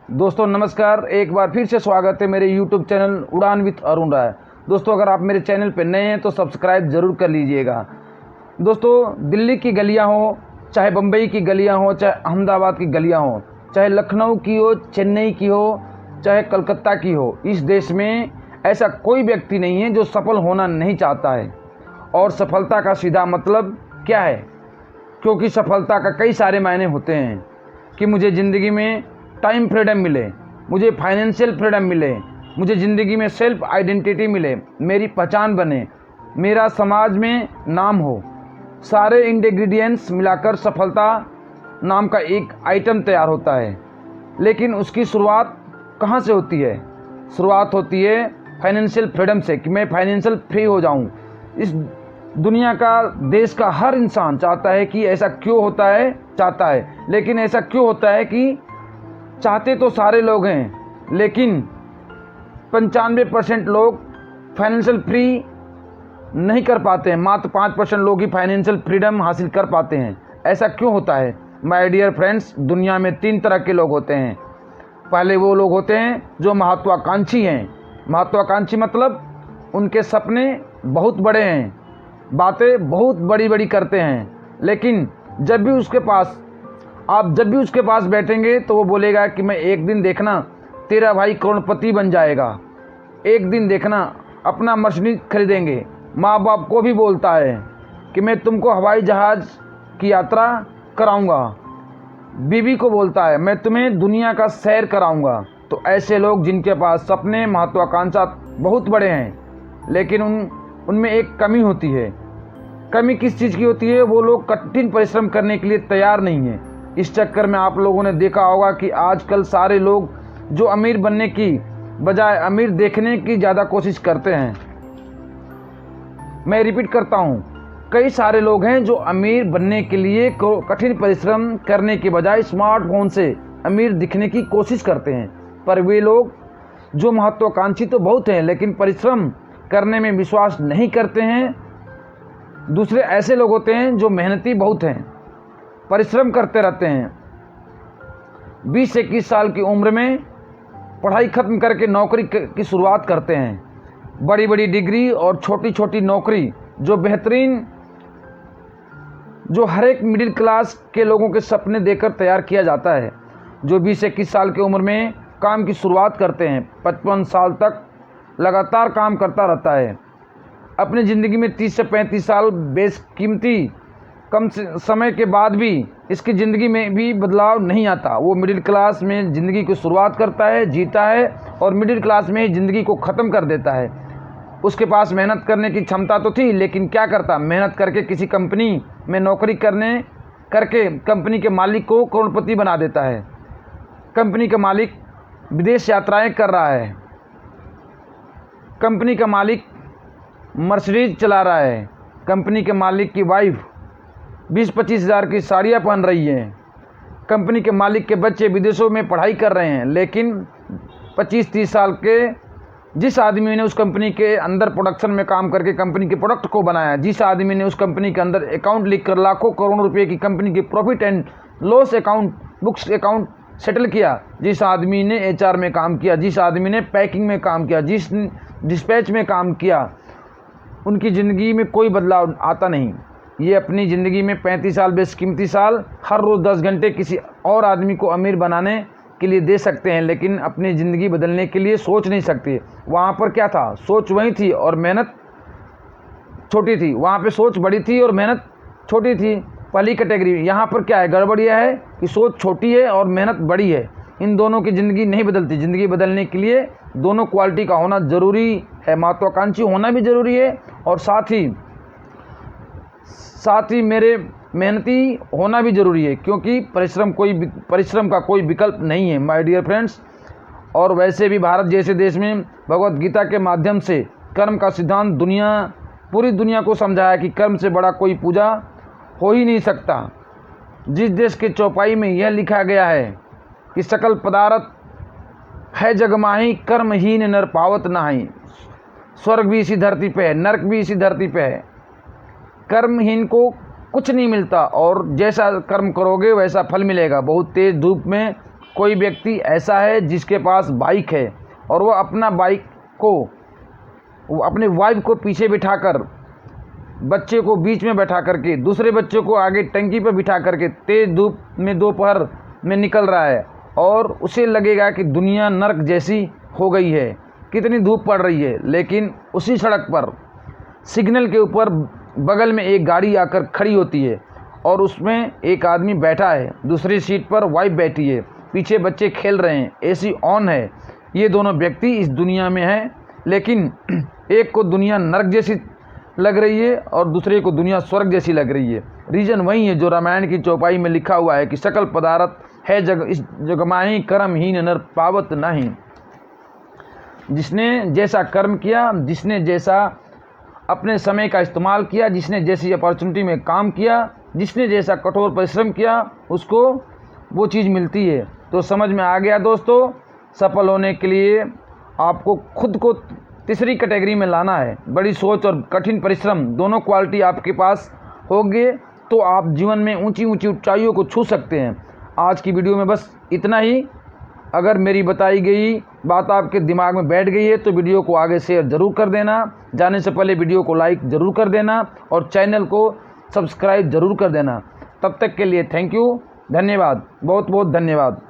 दोस्तों नमस्कार, एक बार फिर से स्वागत है मेरे YouTube चैनल उड़ान विथ अरुण राय। दोस्तों अगर आप मेरे चैनल पर नए हैं तो सब्सक्राइब ज़रूर कर लीजिएगा। दोस्तों दिल्ली की गलियां हो, चाहे बम्बई की गलियां हो, चाहे अहमदाबाद की गलियां हो, चाहे लखनऊ की हो, चेन्नई की हो, चाहे कलकत्ता की हो, इस देश में ऐसा कोई व्यक्ति नहीं है जो सफल होना नहीं चाहता है। और सफलता का सीधा मतलब क्या है? क्योंकि सफलता का कई सारे मायने होते हैं कि मुझे ज़िंदगी में टाइम फ्रीडम मिले, मुझे फाइनेंशियल फ्रीडम मिले, मुझे ज़िंदगी में सेल्फ आइडेंटिटी मिले, मेरी पहचान बने, मेरा समाज में नाम हो। सारे इंग्रेडिएंट्स मिलाकर सफलता नाम का एक आइटम तैयार होता है। लेकिन उसकी शुरुआत कहाँ से होती है? शुरुआत होती है फाइनेंशियल फ्रीडम से, कि मैं फाइनेंशियल फ्री हो जाऊँ। इस दुनिया का, देश का हर इंसान चाहता है कि ऐसा क्यों होता है, चाहता है, लेकिन ऐसा क्यों होता है कि चाहते तो सारे लोग हैं, लेकिन 95% लोग फाइनेंशियल फ्री नहीं कर पाते हैं। मात्र 5% लोग ही फाइनेंशियल फ्रीडम हासिल कर पाते हैं। ऐसा क्यों होता है? माय डियर फ्रेंड्स, दुनिया में 3 तरह के लोग होते हैं। पहले वो लोग होते हैं जो महत्वाकांक्षी हैं। महत्वाकांक्षी मतलब उनके सपने बहुत बड़े हैं, बातें बहुत बड़ी बड़ी करते हैं, लेकिन जब भी उसके पास बैठेंगे तो वो बोलेगा कि मैं एक दिन देखना तेरा भाई करोड़पति बन जाएगा, एक दिन देखना अपना मर्सिडीज खरीदेंगे। माँ बाप को भी बोलता है कि मैं तुमको हवाई जहाज़ की यात्रा कराऊंगा। बीवी को बोलता है मैं तुम्हें दुनिया का सैर कराऊंगा। तो ऐसे लोग जिनके पास सपने, महत्वाकांक्षा बहुत बड़े हैं, लेकिन उनमें एक कमी होती है। कमी किस चीज़ की होती है? वो लोग कठिन परिश्रम करने के लिए तैयार नहीं हैं। इस चक्कर में आप लोगों ने देखा होगा कि आजकल सारे लोग जो अमीर बनने की बजाय अमीर देखने की ज़्यादा कोशिश करते हैं। मैं रिपीट करता हूँ, कई सारे लोग हैं जो अमीर बनने के लिए कठिन परिश्रम करने के बजाय स्मार्टफोन से अमीर दिखने की कोशिश करते हैं। पर वे लोग जो महत्वाकांक्षी तो बहुत हैं, लेकिन परिश्रम करने में विश्वास नहीं करते हैं। दूसरे ऐसे लोग होते हैं जो मेहनती बहुत हैं, परिश्रम करते रहते हैं। 20 से 21 साल की उम्र में पढ़ाई खत्म करके नौकरी की शुरुआत करते हैं। बड़ी बड़ी डिग्री और छोटी छोटी नौकरी जो बेहतरीन, जो हर एक मिडिल क्लास के लोगों के सपने देकर तैयार किया जाता है। जो 20 से 21 साल की उम्र में काम की शुरुआत करते हैं, 55 साल तक लगातार काम करता रहता है। अपनी ज़िंदगी में 30 से 35 साल बेशकीमती कम समय के बाद भी इसकी ज़िंदगी में भी बदलाव नहीं आता। वो मिडिल क्लास में ज़िंदगी की शुरुआत करता है, जीता है, और मिडिल क्लास में ही ज़िंदगी को ख़त्म कर देता है। उसके पास मेहनत करने की क्षमता तो थी, लेकिन क्या करता? मेहनत करके किसी कंपनी में नौकरी करके कंपनी के मालिक को करोड़पति बना देता है। कंपनी का मालिक विदेश यात्राएं कर रहा है, कंपनी का मालिक मर्सिडीज चला रहा है, कंपनी के मालिक की वाइफ 20-25 हज़ार की साड़ियाँ पहन रही हैं, कंपनी के मालिक के बच्चे विदेशों में पढ़ाई कर रहे हैं। लेकिन 25-30 साल के जिस आदमी ने उस कंपनी के अंदर प्रोडक्शन में काम करके कंपनी के प्रोडक्ट को बनाया, जिस आदमी ने उस कंपनी के अंदर अकाउंट लिखकर लाखों करोड़ों रुपए की कंपनी की profit and loss account, books account settle किया, जिस आदमी ने HR में काम किया, जिस आदमी ने पैकिंग में काम किया, जिस डिस्पैच में काम किया, उनकी ज़िंदगी में कोई बदलाव आता नहीं। ये अपनी ज़िंदगी में 35 साल बेशकीमती साल हर रोज़ 10 घंटे किसी और आदमी को अमीर बनाने के लिए दे सकते हैं, लेकिन अपनी ज़िंदगी बदलने के लिए सोच नहीं सकते। वहाँ पर क्या था? सोच वही थी और मेहनत छोटी थी। वहाँ पे सोच बड़ी थी और मेहनत छोटी थी, पहली कैटेगरी। यहाँ पर क्या है? गड़बड़ यह है कि सोच छोटी है और मेहनत बड़ी है। इन दोनों की ज़िंदगी नहीं बदलती। ज़िंदगी बदलने के लिए दोनों क्वालिटी का होना ज़रूरी है। महत्वाकांक्षी होना भी ज़रूरी है और साथ ही मेरे मेहनती होना भी ज़रूरी है, क्योंकि परिश्रम का कोई विकल्प नहीं है माय डियर फ्रेंड्स। और वैसे भी भारत जैसे देश में भगवत गीता के माध्यम से कर्म का सिद्धांत पूरी दुनिया को समझाया कि कर्म से बड़ा कोई पूजा हो ही नहीं सकता। जिस देश के चौपाई में यह लिखा गया है कि सकल पदार्थ है जगमाही, कर्महीन नर पावत नाही। स्वर्ग भी इसी धरती पे है, नरक भी इसी धरती पे है। कर्महीन को कुछ नहीं मिलता और जैसा कर्म करोगे वैसा फल मिलेगा। बहुत तेज़ धूप में कोई व्यक्ति ऐसा है जिसके पास बाइक है और वो अपना बाइक को, वो अपने वाइफ को पीछे बिठाकर, बच्चे को बीच में बैठा करके, दूसरे बच्चे को आगे टंकी पर बिठा करके तेज़ धूप में दोपहर में निकल रहा है और उसे लगेगा कि दुनिया नरक जैसी हो गई है, कितनी धूप पड़ रही है। लेकिन उसी सड़क पर सिग्नल के ऊपर बगल में एक गाड़ी आकर खड़ी होती है और उसमें एक आदमी बैठा है, दूसरी सीट पर वाइफ बैठी है, पीछे बच्चे खेल रहे हैं, एसी ऑन है। ये दोनों व्यक्ति इस दुनिया में हैं, लेकिन एक को दुनिया नरक जैसी लग रही है और दूसरे को दुनिया स्वर्ग जैसी लग रही है। रीज़न वही है जो रामायण की चौपाई में लिखा हुआ है कि सकल पदार्थ है जग, इस जग माही कर्महीन नर पावत नहीं। जिसने जैसा कर्म किया, जिसने जैसा अपने समय का इस्तेमाल किया, जिसने जैसी अपॉर्चुनिटी में काम किया, जिसने जैसा कठोर परिश्रम किया, उसको वो चीज़ मिलती है। तो समझ में आ गया दोस्तों, सफल होने के लिए आपको खुद को तीसरी कैटेगरी में लाना है। बड़ी सोच और कठिन परिश्रम दोनों क्वालिटी आपके पास होंगे तो आप जीवन में ऊंची ऊंची ऊंचाइयों को छू सकते हैं। आज की वीडियो में बस इतना ही। अगर मेरी बताई गई बात आपके दिमाग में बैठ गई है तो वीडियो को आगे शेयर ज़रूर कर देना। जाने से पहले वीडियो को लाइक ज़रूर कर देना और चैनल को सब्सक्राइब ज़रूर कर देना। तब तक के लिए थैंक यू, धन्यवाद, बहुत बहुत धन्यवाद।